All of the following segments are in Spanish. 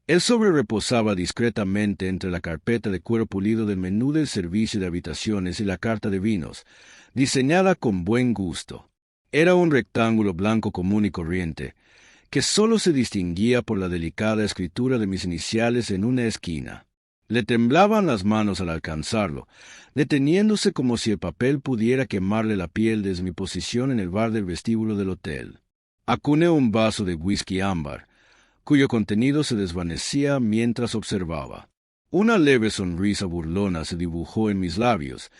El sobre reposaba discretamente entre la carpeta de cuero pulido del menú del servicio de habitaciones y la carta de vinos, diseñada con buen gusto. Era un rectángulo blanco común y corriente, que sólo se distinguía por la delicada escritura de mis iniciales en una esquina. Le temblaban las manos al alcanzarlo, deteniéndose como si el papel pudiera quemarle la piel desde mi posición en el bar del vestíbulo del hotel. Acuné un vaso de whisky ámbar, cuyo contenido se desvanecía mientras observaba. Una leve sonrisa burlona se dibujó en mis labios,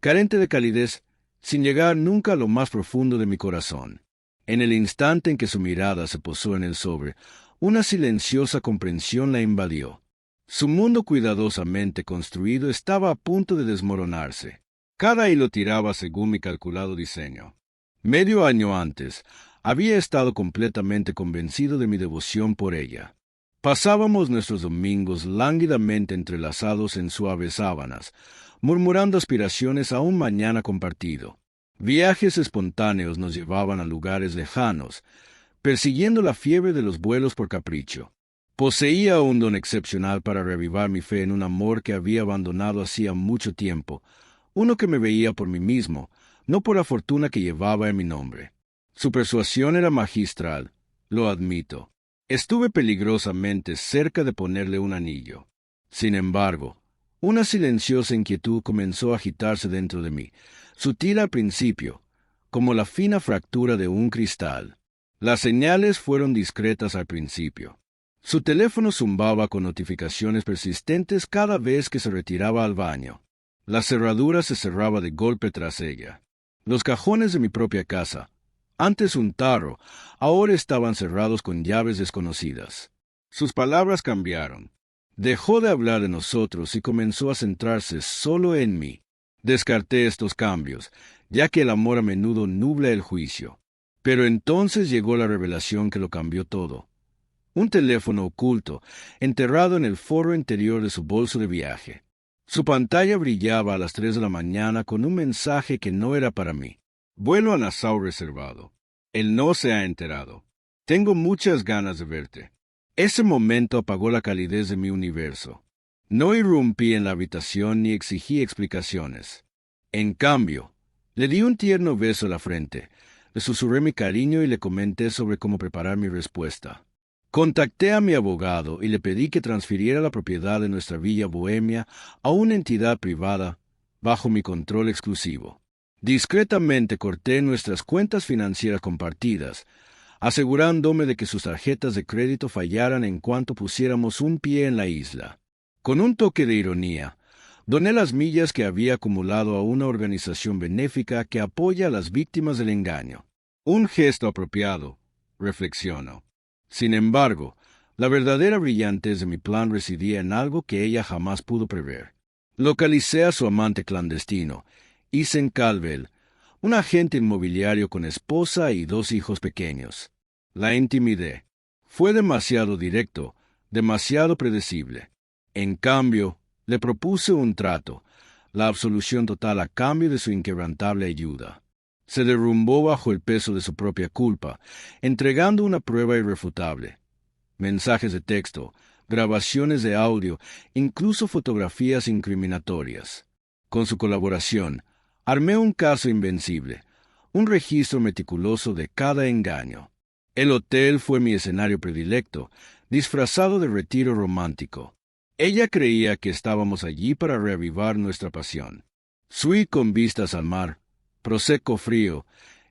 carente de calidez, sin llegar nunca a lo más profundo de mi corazón. En el instante en que su mirada se posó en el sobre, una silenciosa comprensión la invadió. Su mundo cuidadosamente construido estaba a punto de desmoronarse. Cada hilo tiraba según mi calculado diseño. Medio año antes, había estado completamente convencido de mi devoción por ella. Pasábamos nuestros domingos lánguidamente entrelazados en suaves sábanas, murmurando aspiraciones a un mañana compartido. Viajes espontáneos nos llevaban a lugares lejanos, persiguiendo la fiebre de los vuelos por capricho. Poseía un don excepcional para reavivar mi fe en un amor que había abandonado hacía mucho tiempo, uno que me veía por mí mismo, no por la fortuna que llevaba en mi nombre. Su persuasión era magistral, lo admito. Estuve peligrosamente cerca de ponerle un anillo. Sin embargo, una silenciosa inquietud comenzó a agitarse dentro de mí, sutil al principio, como la fina fractura de un cristal. Las señales fueron discretas al principio. Su teléfono zumbaba con notificaciones persistentes cada vez que se retiraba al baño. La cerradura se cerraba de golpe tras ella. Los cajones de mi propia casa, antes un tarro, ahora estaban cerrados con llaves desconocidas. Sus palabras cambiaron. Dejó de hablar de nosotros y comenzó a centrarse solo en mí. Descarté estos cambios, ya que el amor a menudo nubla el juicio. Pero entonces llegó la revelación que lo cambió todo. Un teléfono oculto, enterrado en el forro interior de su bolso de viaje. Su pantalla brillaba a las 3 de la mañana con un mensaje que no era para mí. Vuelo a Nassau reservado. Él no se ha enterado. Tengo muchas ganas de verte. Ese momento apagó la calidez de mi universo. No irrumpí en la habitación ni exigí explicaciones. En cambio, le di un tierno beso a la frente, le susurré mi cariño y le comenté sobre cómo preparar mi respuesta. Contacté a mi abogado y le pedí que transfiriera la propiedad de nuestra villa bohemia a una entidad privada bajo mi control exclusivo. Discretamente corté nuestras cuentas financieras compartidas, asegurándome de que sus tarjetas de crédito fallaran en cuanto pusiéramos un pie en la isla. Con un toque de ironía, doné las millas que había acumulado a una organización benéfica que apoya a las víctimas del engaño. Un gesto apropiado, reflexiono. Sin embargo, la verdadera brillantez de mi plan residía en algo que ella jamás pudo prever. Localicé a su amante clandestino, Isen Calvel, un agente inmobiliario con esposa y 2 hijos pequeños. La intimidé. Fue demasiado directo, demasiado predecible. En cambio, le propuse un trato, la absolución total a cambio de su inquebrantable ayuda. Se derrumbó bajo el peso de su propia culpa, entregando una prueba irrefutable. Mensajes de texto, grabaciones de audio, incluso fotografías incriminatorias. Con su colaboración, armé un caso invencible, un registro meticuloso de cada engaño. El hotel fue mi escenario predilecto, disfrazado de retiro romántico. Ella creía que estábamos allí para reavivar nuestra pasión. Suite con vistas al mar, prosecco frío,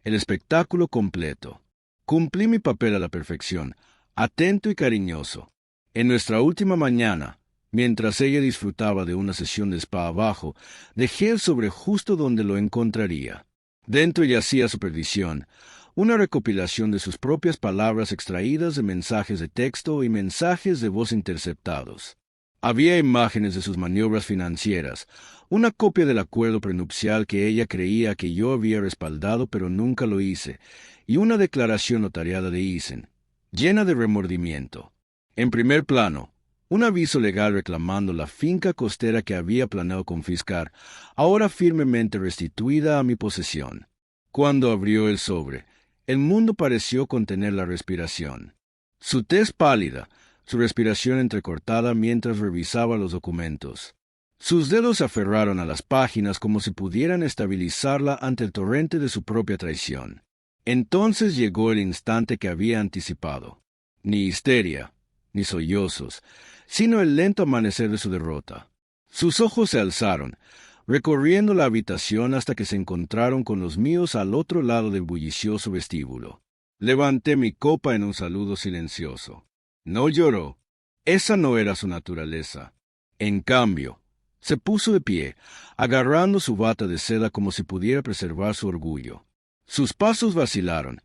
el espectáculo completo. Cumplí mi papel a la perfección, atento y cariñoso. En nuestra última mañana, mientras ella disfrutaba de una sesión de spa abajo, dejé el sobre justo donde lo encontraría. Dentro yacía su perdición, una recopilación de sus propias palabras extraídas de mensajes de texto y mensajes de voz interceptados. Había imágenes de sus maniobras financieras, una copia del acuerdo prenupcial que ella creía que yo había respaldado pero nunca lo hice, y una declaración notariada de Isen, llena de remordimiento. En primer plano, un aviso legal reclamando la finca costera que había planeado confiscar, ahora firmemente restituida a mi posesión. Cuando abrió el sobre, el mundo pareció contener la respiración. Su tez pálida, su respiración entrecortada mientras revisaba los documentos. Sus dedos se aferraron a las páginas como si pudieran estabilizarla ante el torrente de su propia traición. Entonces llegó el instante que había anticipado. Ni histeria, ni sollozos, sino el lento amanecer de su derrota. Sus ojos se alzaron, recorriendo la habitación hasta que se encontraron con los míos al otro lado del bullicioso vestíbulo. Levanté mi copa en un saludo silencioso. No lloró. Esa no era su naturaleza. En cambio, se puso de pie, agarrando su bata de seda como si pudiera preservar su orgullo. Sus pasos vacilaron,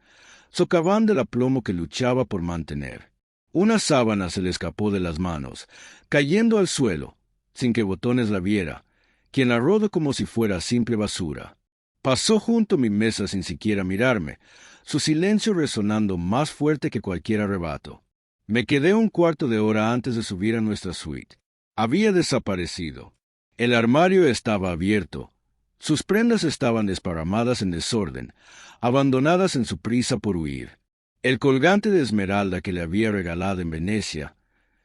socavando el aplomo que luchaba por mantener. Una sábana se le escapó de las manos, cayendo al suelo, sin que Botones la viera, quien la rodó como si fuera simple basura. Pasó junto a mi mesa sin siquiera mirarme, su silencio resonando más fuerte que cualquier arrebato. Me quedé un cuarto de hora antes de subir a nuestra suite. Había desaparecido. El armario estaba abierto. Sus prendas estaban desparramadas en desorden, abandonadas en su prisa por huir. El colgante de esmeralda que le había regalado en Venecia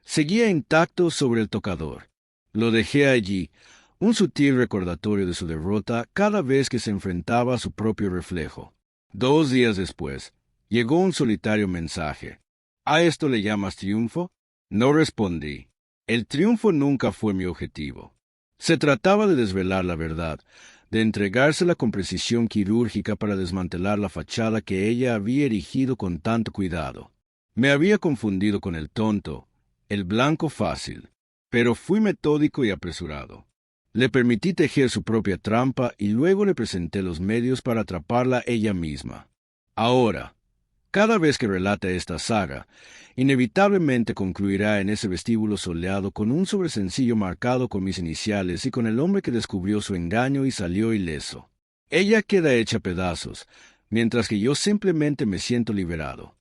seguía intacto sobre el tocador. Lo dejé allí, un sutil recordatorio de su derrota cada vez que se enfrentaba a su propio reflejo. 2 días después, llegó un solitario mensaje. ¿A esto le llamas triunfo? No respondí. El triunfo nunca fue mi objetivo. Se trataba de desvelar la verdad, de entregársela con precisión quirúrgica para desmantelar la fachada que ella había erigido con tanto cuidado. Me había confundido con el tonto, el blanco fácil, pero fui metódico y apresurado. Le permití tejer su propia trampa y luego le presenté los medios para atraparla ella misma. Ahora, cada vez que relata esta saga, inevitablemente concluirá en ese vestíbulo soleado con un sobresencillo marcado con mis iniciales y con el hombre que descubrió su engaño y salió ileso. Ella queda hecha pedazos, mientras que yo simplemente me siento liberado.